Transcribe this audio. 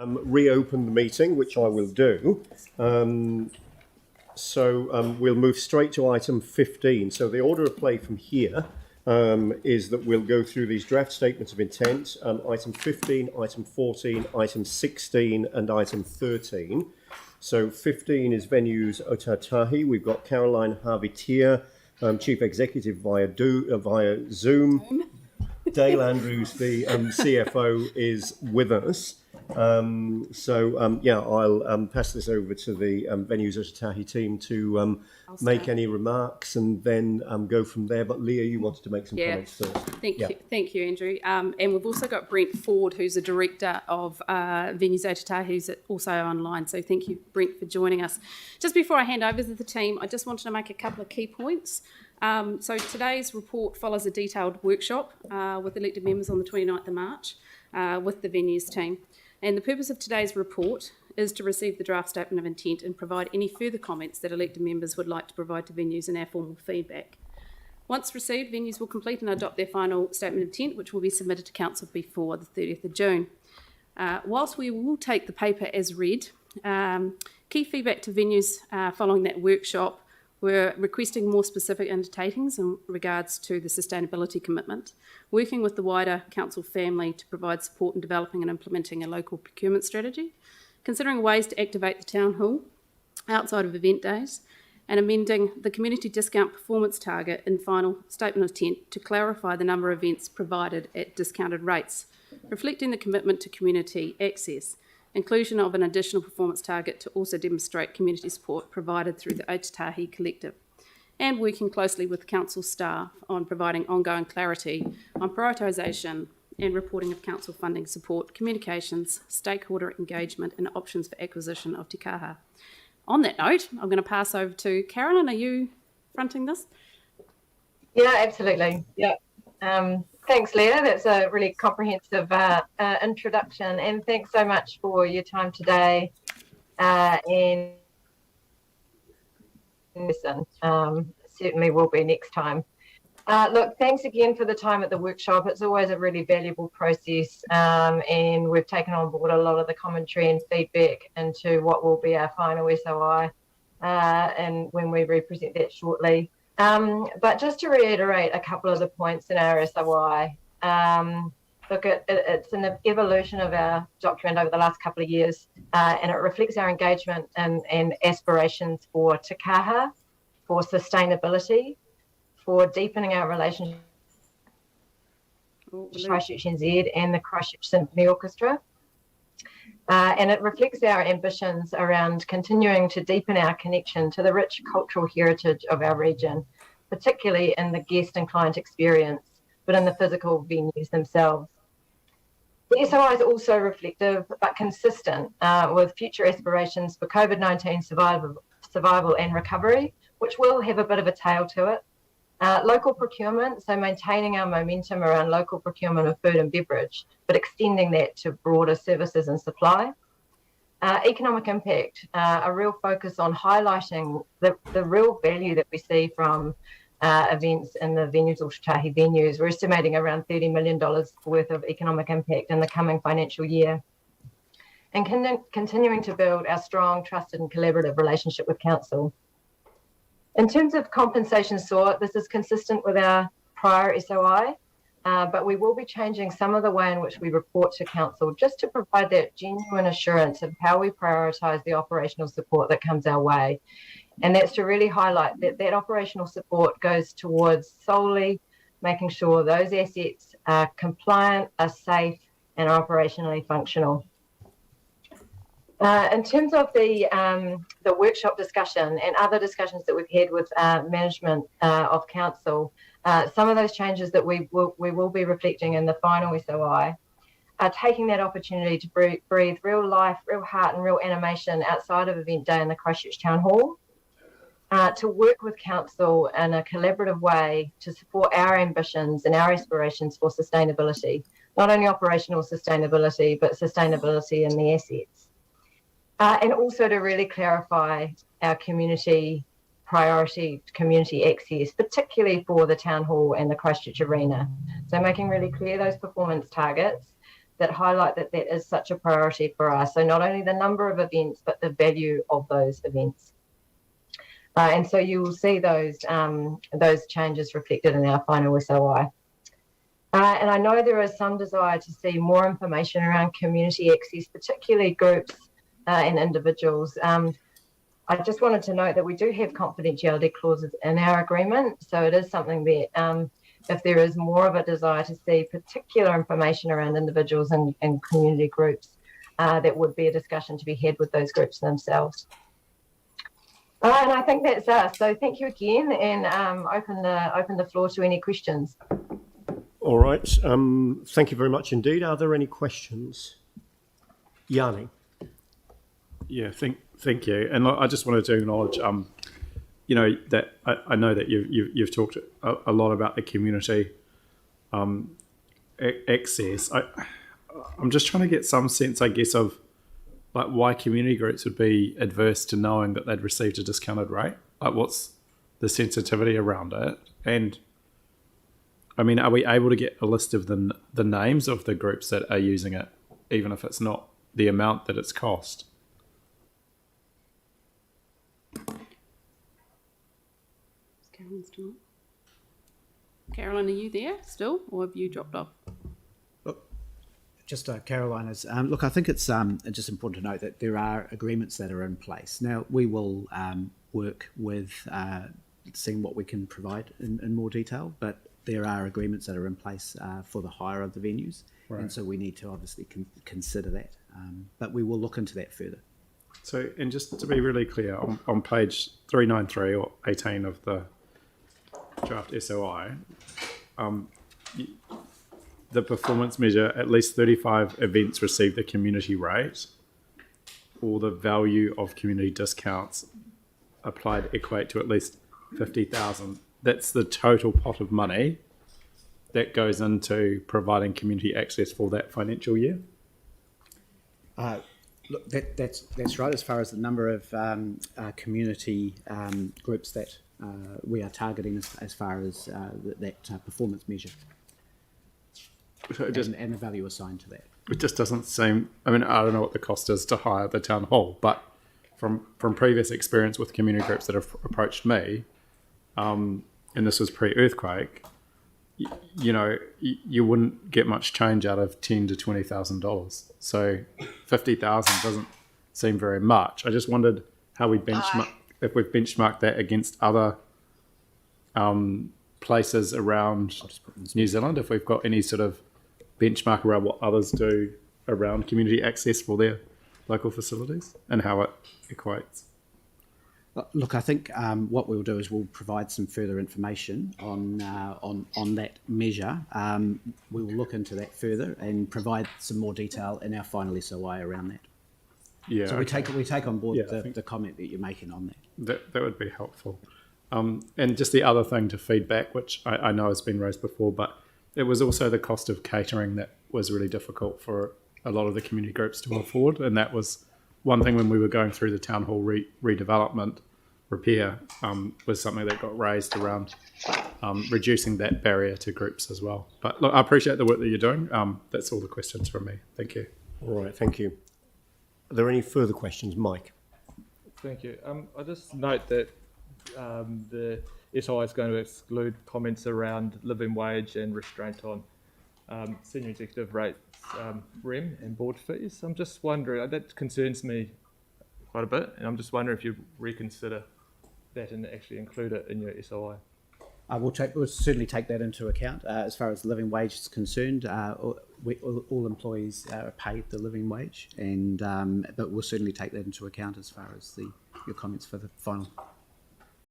reopen the meeting, which I will do. We'll move straight to item 15. So the order of play from here is that we'll go through these draft statements of intent, item 15, item 14, item 16 and item 13. So 15 is venues Ōtautahi. We've got Caroline Harvey-Tier, Chief Executive via Zoom. Dale Andrews, the CFO, is with us. I'll pass this over to the Venues Ōtautahi team to make any remarks and then go from there. But Leah, you wanted to make some comments first. Thank you, Andrew. And we've also got Brent Ford, who's the director of Venues Ōtautahi, who's also online. So thank you, Brent, for joining us. Just before I hand over to the team, I just wanted to make a couple of key points. So today's report follows a detailed workshop with elected members on the 29th of March with the Venues team. And the purpose of today's report is to receive the draft statement of intent and provide any further comments that elected members would like to provide to Venues in our formal feedback. Once received, Venues will complete and adopt their final statement of intent, which will be submitted to Council before the 30th of June. Whilst we will take the paper as read, key feedback to Venues following that workshop were requesting more specific undertakings in regards to the sustainability commitment, working with the wider council family to provide support in developing and implementing a local procurement strategy, considering ways to activate the town hall outside of event days, and amending the community discount performance target in final statement of intent to clarify the number of events provided at discounted rates, reflecting the commitment to community access. Inclusion of an additional performance target to also demonstrate community support provided through the Ōtautahi Collective, and working closely with council staff on providing ongoing clarity on prioritisation and reporting of council funding support, communications, stakeholder engagement and options for acquisition of te kaha. On that note, I'm going to pass over to Caroline. Are you fronting this? Yeah, absolutely. Yeah. Thanks, Leah. That's a really comprehensive introduction, and thanks so much for your time today. And listen, certainly will be next time. Look, thanks again for the time at the workshop. It's always a really valuable process, and we've taken on board a lot of the commentary and feedback into what will be our final SOI, and when we represent that shortly. But just to reiterate a couple of the points in our SOI, look, it's an evolution of our document over the last couple of years, and it reflects our engagement and aspirations for te kaha, for sustainability, for deepening our relationship with Christchurch NZ and the Christchurch Symphony Orchestra. And it reflects our ambitions around continuing to deepen our connection to the rich cultural heritage of our region, particularly in the guest and client experience, but in the physical venues themselves. The SOI is also reflective but consistent with future aspirations for COVID-19 survival and recovery, which will have a bit of a tail to it. Local procurement, so maintaining our momentum around local procurement of food and beverage, but extending that to broader services and supply. Economic impact, a real focus on highlighting the real value that we see from events in the Venues Ōtautahi venues. We're estimating around $30 million worth of economic impact in the coming financial year. And continuing to build our strong, trusted and collaborative relationship with Council. In terms of compensation sought, this is consistent with our prior SOI, but we will be changing some of the way in which we report to Council just to provide that genuine assurance of how we prioritise the operational support that comes our way. And that's to really highlight that operational support goes towards solely making sure those assets are compliant, are safe and are operationally functional. In terms of the workshop discussion and other discussions that we've had with management of Council, some of those changes that we will be reflecting in the final SOI are taking that opportunity to breathe real life, real heart and real animation outside of event day in the Christchurch Town Hall, to work with Council in a collaborative way to support our ambitions and our aspirations for sustainability, not only operational sustainability, but sustainability in the assets. And also to really clarify our community priority, community access, particularly for the Town Hall and the Christchurch Arena. So making really clear those performance targets that highlight that that is such a priority for us. So not only the number of events, but the value of those events. And so you will see those changes reflected in our final SOI. And I know there is some desire to see more information around community access, particularly groups and individuals. I just wanted to note that we do have confidentiality clauses in our agreement. So it is something that if there is more of a desire to see particular information around individuals and community groups, that would be a discussion to be had with those groups themselves. And I think that's us. So thank you again, and open the floor to any questions. All right. Thank you very much indeed. Are there any questions? Yanni. Yeah, thank you. And I just wanted to acknowledge, that I know that you've talked a lot about the community access. I'm just trying to get some sense, I guess, of like why community groups would be adverse to knowing that they'd received a discounted rate. Like, what's the sensitivity around it? And I mean, are we able to get a list of the names of the groups that are using it, even if it's not the amount that it's cost? Carolyn's still on. Carolyn, are you there still, or have you dropped off? Just Caroline is. Look, I think it's just important to note that there are agreements that are in place. Now, we will work with seeing what we can provide in more detail, but there are agreements that are in place for the hire of the venues, right. And so we need to obviously consider that. But we will look into that further. So, and just to be really clear, on page 393 or 18 of the draft SOI, the performance measure, at least 35 events receive the community rate, or the value of community discounts applied equate to at least 50,000. That's the total pot of money that goes into providing community access for that financial year. Look, that's right. As far as the number of community groups that we are targeting, as far as that performance measure. So and the value assigned to that. It just doesn't seem, I mean, I don't know what the cost is to hire the town hall, but from previous experience with community groups that have approached me, and this was pre-earthquake, you wouldn't get much change out of $10,000 to $20,000. So 50,000 doesn't seem very much. I just wondered how we benchmark, if we've benchmarked that against other places around New Zealand, if we've got any sort of benchmark around what others do around community access for their local facilities and how it equates. Look, I think what we'll do is we'll provide some further information on that measure. We will look into that further and provide some more detail in our final SOI around that. Yeah. So we take on board the comment that you're making on that. That would be helpful. And just the other thing to feedback, which I know has been raised before, but it was also the cost of catering that was really difficult for a lot of the community groups to afford. And that was one thing when we were going through the town hall redevelopment repair, was something that got raised around reducing that barrier to groups as well. But look, I appreciate the work that you're doing. That's all the questions from me. Thank you. All right, thank you. Are there any further questions? Mike? Thank you. I just note that the SOI is going to exclude comments around living wage and restraint on senior executive rates, REM and board fees. I'm just wondering, that concerns me quite a bit, and I'm just wondering if you reconsider that and actually include it in your SOI. We'll certainly take that into account. As far as living wage is concerned, all employees are paid the living wage, and but we'll certainly take that into account as far as your comments for the final